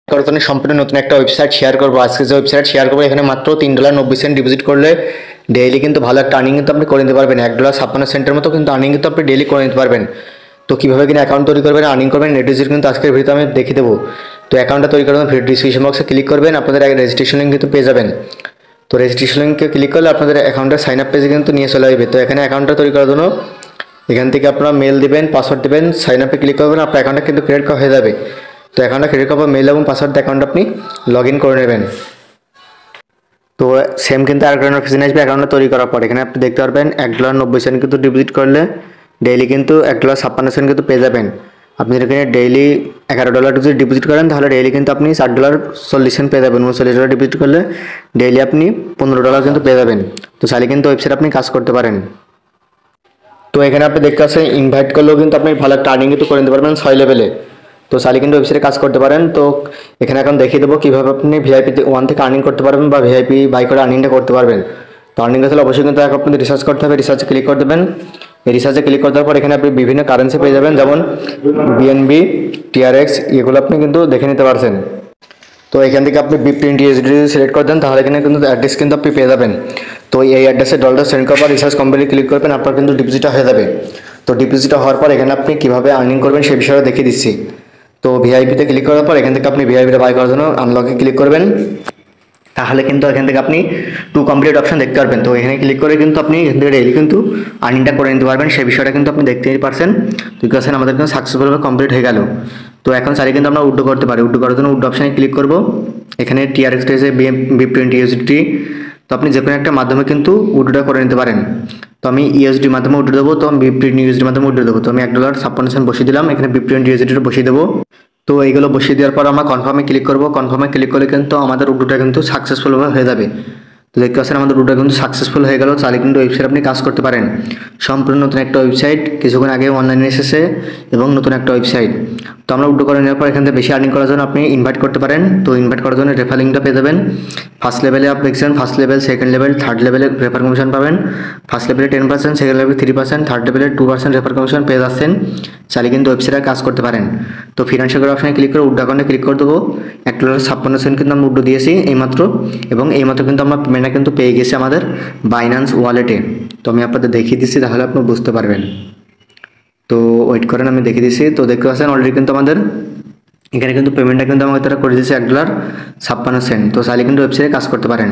করার জন্য সম্পূর্ণ নতুন একটা ওয়েবসাইট শেয়ার করবো। আজকে যে ওয়েবসাইট শেয়ার করবো এখানে মাত্র $3.90 ডিপোজিট করলে ডেইলি কিন্তু ভালো একটা আর্নিং কিন্তু আপনি করে নিতে পারবেন। $1.56 মতো কিন্তু আর্নিং কিন্তু আপনি ডেইলি করে নিতে পারবেন। তো কীভাবে কিনা অ্যাকাউন্ট তৈরি করবেন, আর্নিং করবেন, নেটিজিট কিন্তু আজকের ভিডিওতে আমি দেখিয়ে দেবো। তো অ্যাকাউন্টটা তৈরি করার জন্য ভিডিও ডিসক্রিপশন বক্সে ক্লিক করবেন, আপনাদের রেজিস্ট্রেশন লিঙ্ক কিন্তু পেয়ে যাবেন। তো রেজিস্ট্রেশন লিঙ্কে ক্লিক করলে আপনাদের অ্যাকাউন্টের সাইন আপ পেজে কিন্তু নিয়ে চলে আসবে। তো এখানে অ্যাকাউন্টটা তৈরি করার জন্য এখান থেকে আপনারা মেল দিবেন, পাসওয়ার্ড দেবেন, সাইন আপে ক্লিক করবেন, আপনার অ্যাকাউন্টটা কিন্তু ক্রিয়েট করা হয়ে যাবে। তো অ্যাকাউন্টটা ক্রিয়েট করার পর মেল এবং পাসওয়ার্ড দিয়ে অ্যাকাউন্ট আপনি লগ ইন করে নেবেন। তো সেম কিন্তু আরেকটা নোটিফিকেশন আসবে অ্যাকাউন্টটা তৈরি করার পর। এখানে আপনি দেখতে পারবেন $1.90 কিন্তু ডিপোজিট করলে ডেইলি কিন্তু $1.56 কিন্তু পেয়ে যাবেন। আপনি যদি এখানে ডেইলি $11 যদি ডিপোজিট করেন তাহলে ডেইলি কিন্তু আপনি $4.40 পেয়ে যাবেন। $39 ডিপোজিট করলে ডেইলি আপনি $15 কিন্তু পেয়ে যাবেন। তো চাইলে কিন্তু ওয়েবসাইট আপনি কাজ করতে পারেন। তো এখানে আপনি দেখতে পাচ্ছেন ইনভাইট করলেও কিন্তু আপনি ভালো একটা আর্নিং কিন্তু করে নিতে পারবেন 6 লেভেলে। তো চাইলে কিন্তু ওয়েবসাইটে কাজ করতে পারেন। তো এখানে এখন দেখিয়ে দেবো কীভাবে আপনি ভিআইপি 1 থেকে আর্নিং করতে পারবেন বা ভিআইপি বাই করে আর্নিংটা করতে পারবেন। তো আর্নিং করতে হলে অবশ্যই কিন্তু আপনাদের রিসার্চ করতে হবে। রিসার্চে ক্লিক করে দেবেন। এই রিসার্চে ক্লিক করার পর এখানে আপনি বিভিন্ন কারেন্সি পেয়ে যাবেন, যেমন বিএনবি, টিআরএক্স, এগুলো আপনি কিন্তু দেখে নিতে পারছেন। তো এখান থেকে আপনি BIPT/USD সিলেক্ট করে দেন, তাহলে এখানে কিন্তু অ্যাড্রেস কিন্তু আপনি পেয়ে যাবেন। তো এই অ্যাড্রেসে ডলারটা সেন্ড করার পর রিসার্চ কমপ্লিট ক্লিক করবেন, আপনার কিন্তু ডিপোজিটটা হয়ে যাবে। তো ডিপোজিটটা হওয়ার পর এখানে আপনি কীভাবে আর্নিং করবেন সেই বিষয়ে দেখিয়ে দিচ্ছি। তো ভিআইপিতে ক্লিক করার পর এখান থেকে আপনি ভিআইপিতে বাই করার জন্য আনলকে ক্লিক করবেন, তাহলে কিন্তু এখান থেকে আপনি টু কমপ্লিট অপশন দেখতে পারবেন। তো এখানে ক্লিক করে কিন্তু আপনি এখান থেকে ডেইলি কিন্তু আর্নিংটা করে নিতে পারবেন, সেই বিষয়টা কিন্তু আপনি দেখতেই পারছেন। তো কাছেন আমাদের কিন্তু সাকসেসফুলভাবে কমপ্লিট হয়ে গেল। তো এখন চাইলে কিন্তু আমরা উড্ডো করতে পারি। উড্ডো করার জন্য উড্ডো অপশানে ক্লিক করব। এখানে টিআরএক্স রয়েছে, BIP20USD। তো আপনি যে কোনো একটা মাধ্যমে কিন্তু উড্ডোটা করে নিতে পারেন। তো আমি ইউএসডি মাধ্যমে উড্ডো দেবো, তো আমি BIP20USD মাধ্যমে উড্ডো দেবো। তো আমি $1.56 বসিয়ে দিলাম, এখানে BIP20USD বসিয়ে দেবো। তো এইগুলো বসিয়ে দেওয়ার পর আমরা কনফার্মে ক্লিক করব। কনফার্মে ক্লিক করলে কিন্তু আমাদের উড্ডোটা কিন্তু সাকসেসফুলভাবে হয়ে যাবে। তো দেখতে পাচ্ছেন আমাদের উড্ডোটা কিন্তু সাকসেসফুল হয়ে গেল। চাইলে কিন্তু ওয়েবসাইট আপনি কাজ করতে পারেন। সম্পূর্ণ নতুন একটা ওয়েবসাইট, কিছুক্ষণ আগে অনলাইনে এসেছে এবং নতুন একটা ওয়েবসাইট। তো আমরা উড্ডো করে নেওয়ার পর এখান থেকে বেশি আর্নিং করার জন্য আপনি ইনভাইট করতে পারেন। তো ইনভাইট করার জন্য রেফার লিঙ্কটা পেয়ে যাবেন। ফার্স্ট লেভেলে আপনি দেখছেন, first level, second level, third লেভেলে রেফার কমিশন পাবেন। ফার্স্ট লেভেলে 10%, সেকেন্ড লেভেলে 3%, থার্ড লেভেলে 2% রেফার কমিশন পেয়ে যাচ্ছেন। চাইলে কিন্তু ওয়েবসাইটে কাজ করতে পারেন। তো ফিনান্সিয়াল অপশনে ক্লিক করে উড্ডো অ্যাকাউন্টে ক্লিক করে দেবো। $1.56 কিন্তু আমরা উড্ডো দিয়েছি এইমাত্র, এবং এইমাত্র কিন্তু আমরা পেমেন্টটা কিন্তু পেয়ে গেছি আমাদের বাইন্যান্স ওয়ালেটে। তো আমি আপনাদের দেখিয়ে দিচ্ছি, তাহলে আপনি বুঝতে পারবেন। তো ওয়েট করেন, আমি দেখিয়ে দিচ্ছি। তো দেখতে পাচ্ছেন অলরেডি কিন্তু আমাদের এখানে কিন্তু পেমেন্টটা কিন্তু আমাদের করে দিয়েছে $1.56। তো চাইলে কিন্তু ওয়েবসাইটে কাজ করতে পারেন।